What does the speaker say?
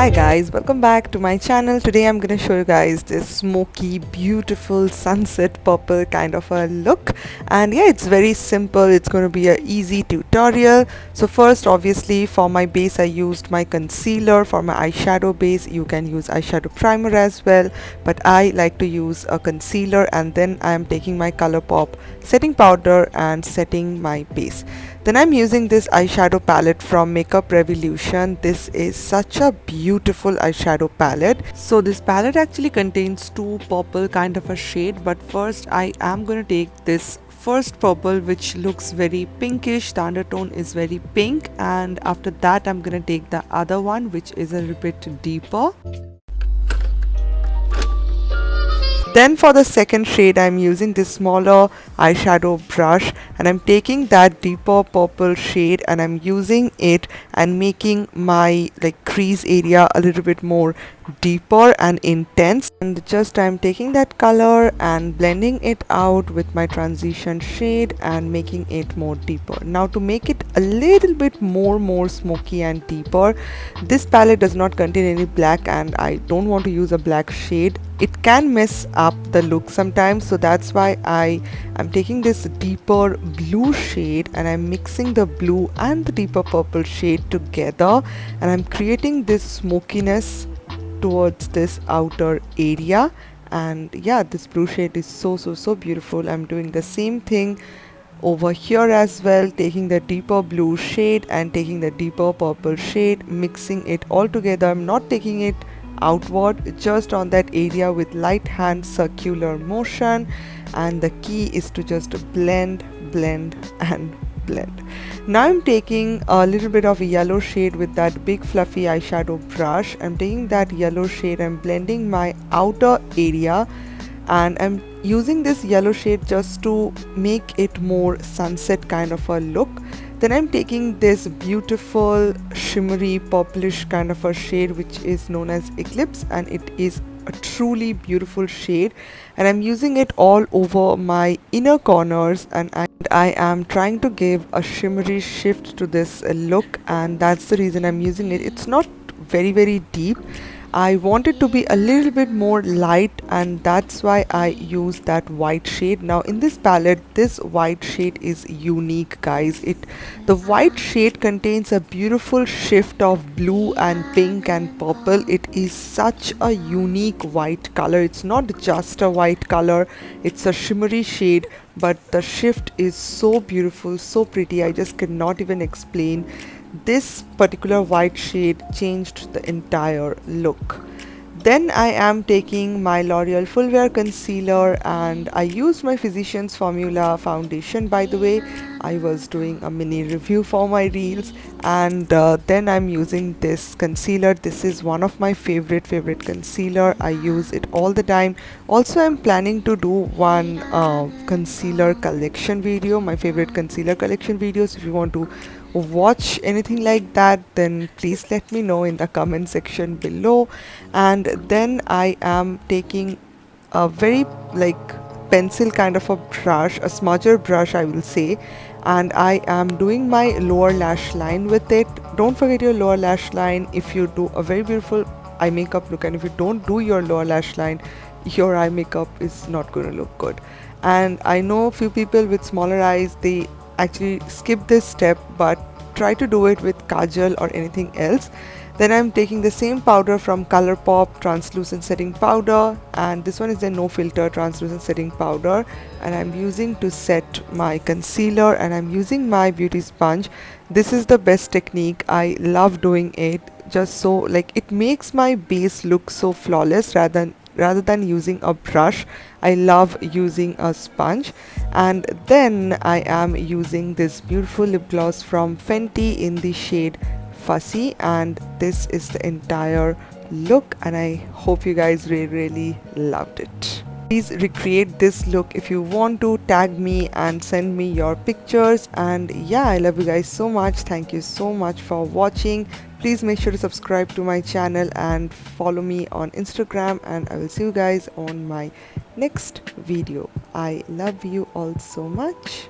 Hi guys, welcome back to my channel. Today I'm gonna show you guys this smoky, beautiful sunset purple kind of a look. And yeah, it's very simple. It's gonna be a easy tutorial. So first, obviously, for my base I used my concealer. For my eyeshadow base you can use eyeshadow primer as well, but I like to use a concealer, and then I am taking my ColourPop setting powder and setting my base. Then I'm using this eyeshadow palette from Makeup Revolution. This is such a beautiful eyeshadow palette. So this palette actually contains two purple kind of a shade, but first I am going to take this first purple, which looks very pinkish. The undertone is very pink, and after that I'm going to take the other one, which is a little bit deeper. Then for the second shade I'm using this smaller eyeshadow brush, and I'm taking that deeper purple shade and I'm using it and making my crease area a little bit more deeper and intense, and just I'm taking that color and blending it out with my transition shade and making it more deeper. Now to make it a little bit more smoky and deeper, this palette does not contain any black and I don't want to use a black shade. It can mess up the look sometimes, so that's why I am taking this deeper blue shade and I'm mixing the blue and the deeper purple shade together, and I'm creating this smokiness towards this outer area. And yeah, this blue shade is so beautiful. I'm doing the same thing over here as well, taking the deeper blue shade and taking the deeper purple shade, mixing it all together. I'm not taking it outward, just on that area with light hand circular motion, and the key is to just blend and blend. Now I'm taking a little bit of a yellow shade with that big fluffy eyeshadow brush. I'm taking that yellow shade and blending my outer area, and I'm using this yellow shade just to make it more sunset kind of a look. Then I'm taking this beautiful shimmery purplish kind of a shade, which is known as Eclipse, and it is a truly beautiful shade, and I'm using it all over my inner corners, and I am trying to give a shimmery shift to this look, and that's the reason I'm using it. It's not very deep. I want it to be a little bit more light, and that's why I use that white shade. Now in this palette, this white shade is unique, guys. The white shade contains a beautiful shift of blue and pink and purple. It is such a unique white color. It's not just a white color, it's a shimmery shade, but the shift is so beautiful, so pretty. I just cannot even explain. This particular white shade changed the entire look. Then I am taking my L'Oreal Full Wear Concealer, and I used my Physicians Formula foundation. By the way, I was doing a mini review for my reels, and then I'm using this concealer. This is one of my favorite concealer. I use it all the time. Also, I'm planning to do one concealer collection video, my favorite concealer collection videos. If you want to watch anything like that, then please let me know in the comment section below. And then I am taking a very pencil kind of a brush, a smudger brush I will say, and I am doing my lower lash line with it. Don't forget your lower lash line if you do a very beautiful eye makeup look, and if you don't do your lower lash line, your eye makeup is not going to look good. And I know a few people with smaller eyes, they actually skip this step, but try to do it with kajal or anything else. Then I'm taking the same powder from ColourPop translucent setting powder, and this one is the no filter translucent setting powder, and I'm using to set my concealer, and I'm using my beauty sponge. This is the best technique. I love doing it, just so it makes my base look so flawless rather than using a brush. I love using a sponge. And then I am using this beautiful lip gloss from Fenty in the shade Fussy, and this is the entire look, and I hope you guys really loved it. Please recreate this look. If you want to, tag me and send me your pictures. And yeah, I love you guys so much. Thank you so much for watching. Please make sure to subscribe to my channel and follow me on Instagram, and I will see you guys on my next video. I love you all so much.